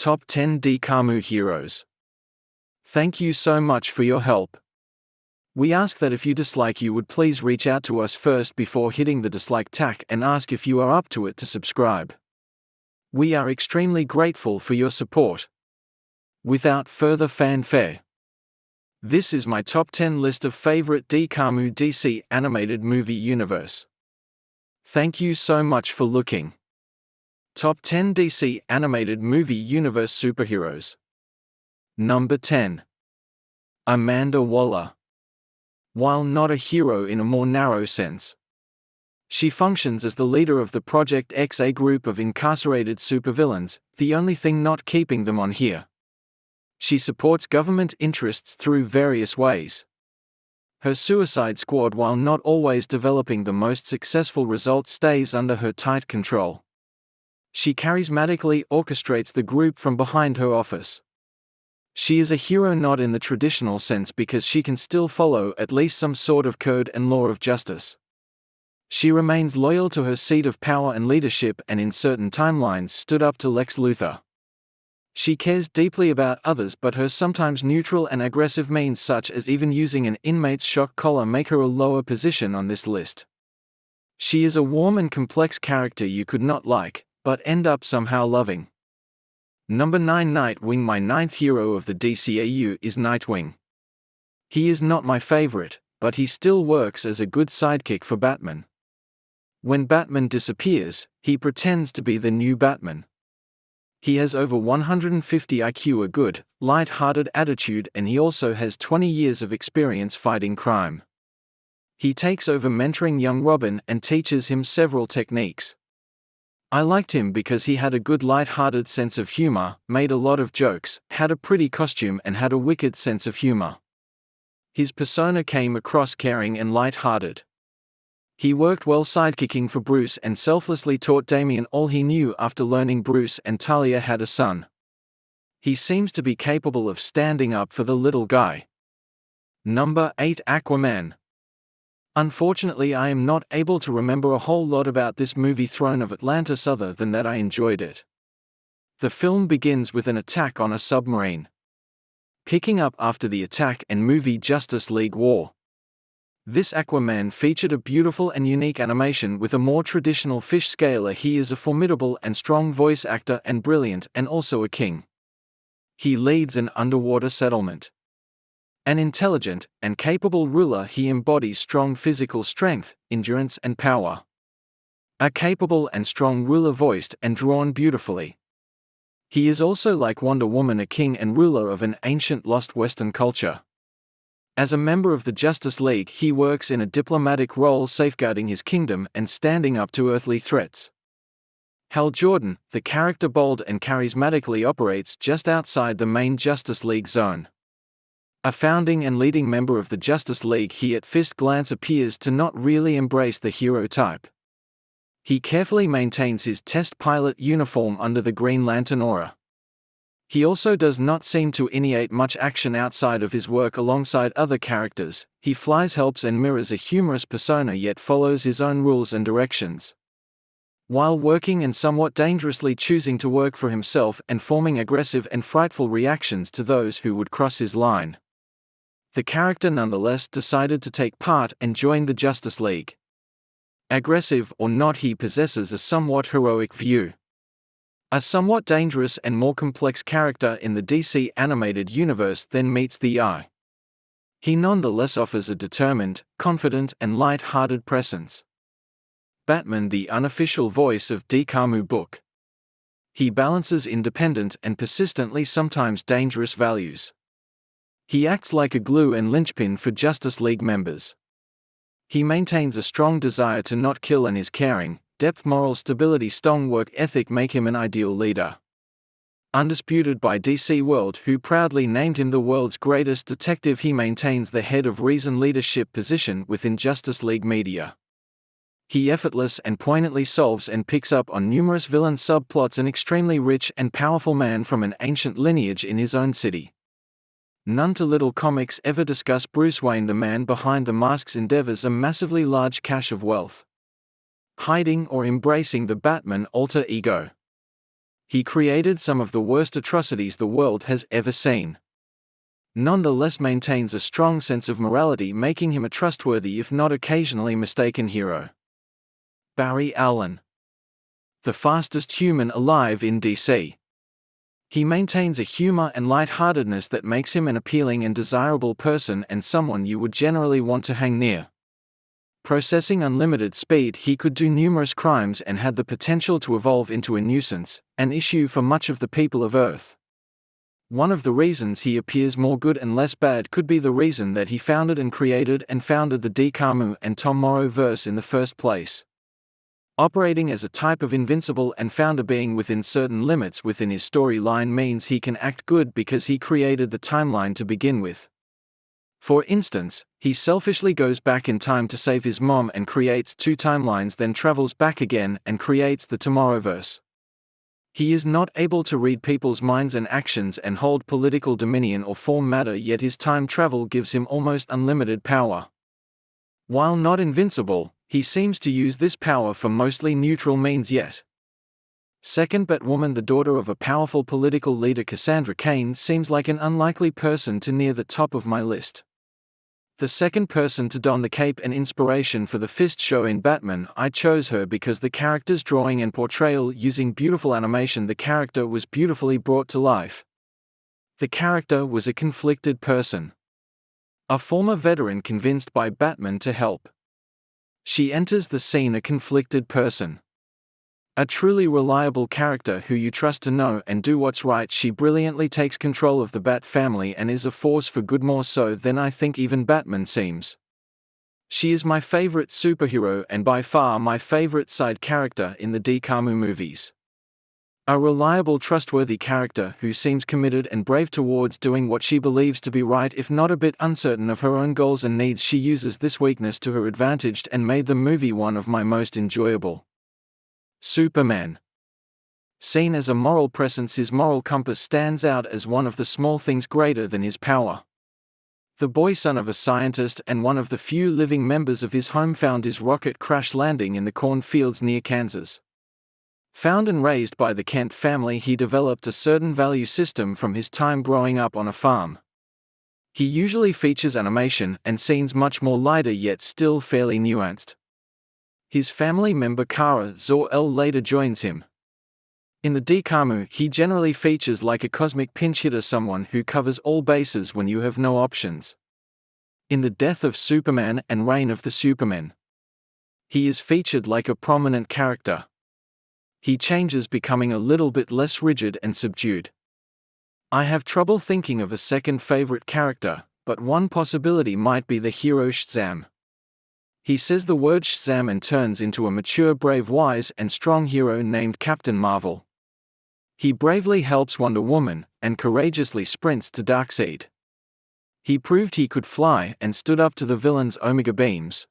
top 10 Dcau heroes. Thank you so much for your help. We ask that if you dislike, you would please reach out to us first before hitting the dislike tag and ask if you are up to it to subscribe. We are extremely grateful for your support. Without further fanfare, this is my top 10 list of favorite Dcau DC animated movie universe. Thank you so much for looking. Top 10 DC animated movie universe superheroes. Number 10. Amanda Waller. While not a hero in a more narrow sense, she functions as the leader of the Project X, a group of incarcerated supervillains, the only thing not keeping them on here. She supports government interests through various ways. Her Suicide Squad, while not always developing the most successful results, stays under her tight control. She charismatically orchestrates the group from behind her office. She is a hero not in the traditional sense because she can still follow at least some sort of code and law of justice. She remains loyal to her seat of power and leadership, and in certain timelines stood up to Lex Luthor. She cares deeply about others, but her sometimes neutral and aggressive means, such as even using an inmate's shock collar, make her a lower position on this list. She is a warm and complex character you could not like, but end up somehow loving. Number 9. Nightwing. My ninth hero of the DCAU is Nightwing. He is not my favorite, but he still works as a good sidekick for Batman. When Batman disappears, he pretends to be the new Batman. He has over 150 IQ, a good, light-hearted attitude, and he also has 20 years of experience fighting crime. He takes over mentoring young Robin and teaches him several techniques. I liked him because he had a good light-hearted sense of humor, made a lot of jokes, had a pretty costume, and had a wicked sense of humor. His persona came across caring and light-hearted. He worked well sidekicking for Bruce and selflessly taught Damian all he knew after learning Bruce and Talia had a son. He seems to be capable of standing up for the little guy. Number 8. Aquaman. Unfortunately, I am not able to remember a whole lot about this movie Throne of Atlantis other than that I enjoyed it. The film begins with an attack on a submarine. Picking up after the attack and movie Justice League War. This Aquaman featured a beautiful and unique animation with a more traditional fish scaler. He is a formidable and strong voice actor and brilliant, and also a king. He leads an underwater settlement. An intelligent and capable ruler, he embodies strong physical strength, endurance, and power. A capable and strong ruler voiced and drawn beautifully. He is also like Wonderwoman, a king and ruler of an ancient lost Western culture. As a member of the Justice League, he works in a diplomatic role, safeguarding his kingdom and standing up to earthly threats. Hal Jordan, the character, bold and charismatically, operates just outside the main Justice League zone. A founding and leading member of the Justice League, he at first glance appears to not really embrace the hero type. He carefully maintains his test pilot uniform under the Green Lantern aura. He also does not seem to initiate much action outside of his work alongside other characters. He flies, helps, and mirrors a humorous persona, yet follows his own rules and directions. While working and somewhat dangerously choosing to work for himself and forming aggressive and frightful reactions to those who would cross his line. The character nonetheless decided to take part and join the Justice League. Aggressive or not, he possesses a somewhat heroic view. A somewhat dangerous and more complex character in the DC animated universe then meets the eye. He nonetheless offers a determined, confident, and light-hearted presence. Batman, the unofficial voice of Dcau book. He balances independent and persistently sometimes dangerous values. He acts like a glue and linchpin for Justice League members. He maintains a strong desire to not kill, and his caring, depth, moral stability, strong work ethic make him an ideal leader. Undisputed by DC World, who proudly named him the world's greatest detective, he maintains the head of reason leadership position within Justice League media. He effortless and poignantly solves and picks up on numerous villain subplots, an extremely rich and powerful man from an ancient lineage in his own city. None too little comics ever discuss Bruce Wayne, the man behind the mask's endeavors, a massively large cache of wealth. Hiding or embracing the Batman alter ego. he created some of the worst atrocities the world has ever seen. Nonetheless maintains a strong sense of morality, making him a trustworthy if not occasionally mistaken hero. Barry Allen. The fastest human alive in DC. He maintains a humor and lightheartedness that makes him an appealing and desirable person and someone you would generally want to hang near. Possessing unlimited speed, he could do numerous crimes and had the potential to evolve into a nuisance, an issue for much of the people of Earth. One of the reasons he appears more good and less bad could be the reason that he founded the Dcau and Tom Morrow-verse in the first place. Operating as a type of invincible and founder being within certain limits within his storyline means he can act good because he created the timeline to begin with. For instance, he selfishly goes back in time to save his mom and creates two timelines, then travels back again and creates the Tomorrowverse. He is not able to read people's minds and actions and hold political dominion or form matter, yet his time travel gives him almost unlimited power. While not invincible, he seems to use this power for mostly neutral means yet. Second, Batwoman, the daughter of a powerful political leader Kathryn Kane, seems like an unlikely person to near the top of my list. The second person to don the cape and inspiration for the Fist show in Batman, I chose her because the character's drawing and portrayal using beautiful animation, the character was beautifully brought to life. The character was a conflicted person. A former veteran convinced by Batman to help. She enters the scene a conflicted person. A truly reliable character who you trust to know and do what's right. She brilliantly takes control of the Bat family and is a force for good, more so than I think even Batman seems. She is my favorite superhero and by far my favorite side character in the Dcau movies. A reliable, trustworthy character who seems committed and brave towards doing what she believes to be right, if not a bit uncertain of her own goals and needs. She uses this weakness to her advantage and made the movie one of my most enjoyable. Superman. Seen as a moral presence, his moral compass stands out as one of the small things greater than his power. The boy son of a scientist and one of the few living members of his home found his rocket crash landing in the cornfields near Kansas. Found and raised by the Kent family, he developed a certain value system from his time growing up on a farm. He usually features animation and scenes much more lighter yet still fairly nuanced. His family member Kara Zor-El later joins him. In the Dcau, he generally features like a cosmic pinch hitter, someone who covers all bases when you have no options. In The Death of Superman and Reign of the Supermen, he is featured like a prominent character. He changes, becoming a little bit less rigid and subdued. I have trouble thinking of a second favorite character, but one possibility might be the hero Shazam. He says the word Shazam and turns into a mature, brave, wise, and strong hero named Captain Marvel. He bravely helps Wonder Woman, and courageously sprints to Darkseid. He proved he could fly and stood up to the villain's Omega beams.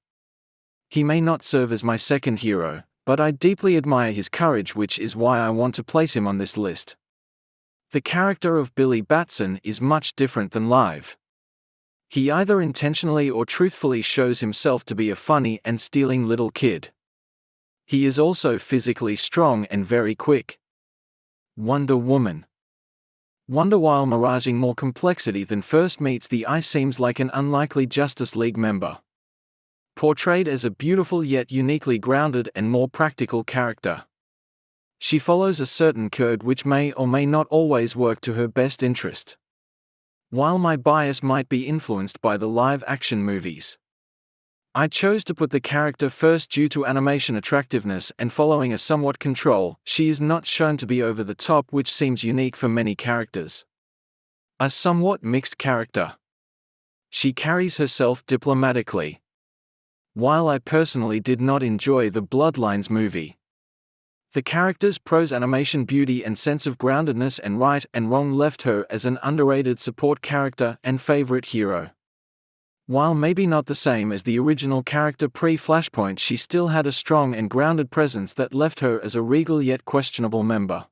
He may not serve as my second hero, but I deeply admire his courage, which is why I want to place him on this list. The character of Billy Batson is much different than live. He either intentionally or truthfully shows himself to be a funny and stealing little kid. He is also physically strong and very quick. Wonder Woman. Wonder, while miraging more complexity than first meets the eye, seems like an unlikely Justice League member. Portrayed as a beautiful yet uniquely grounded and more practical character. She follows a certain code which may or may not always work to her best interest. While my bias might be influenced by the live-action movies, I chose to put the character first due to animation attractiveness and following a somewhat control. She is not shown to be over the top, which seems unique for many characters. A somewhat mixed character. She carries herself diplomatically. While I personally did not enjoy the Bloodlines movie, the character's prose, animation, beauty, and sense of groundedness and right and wrong left her as an underrated support character and favorite hero. While maybe not the same as the original character pre-Flashpoint, she still had a strong and grounded presence that left her as a regal yet questionable member.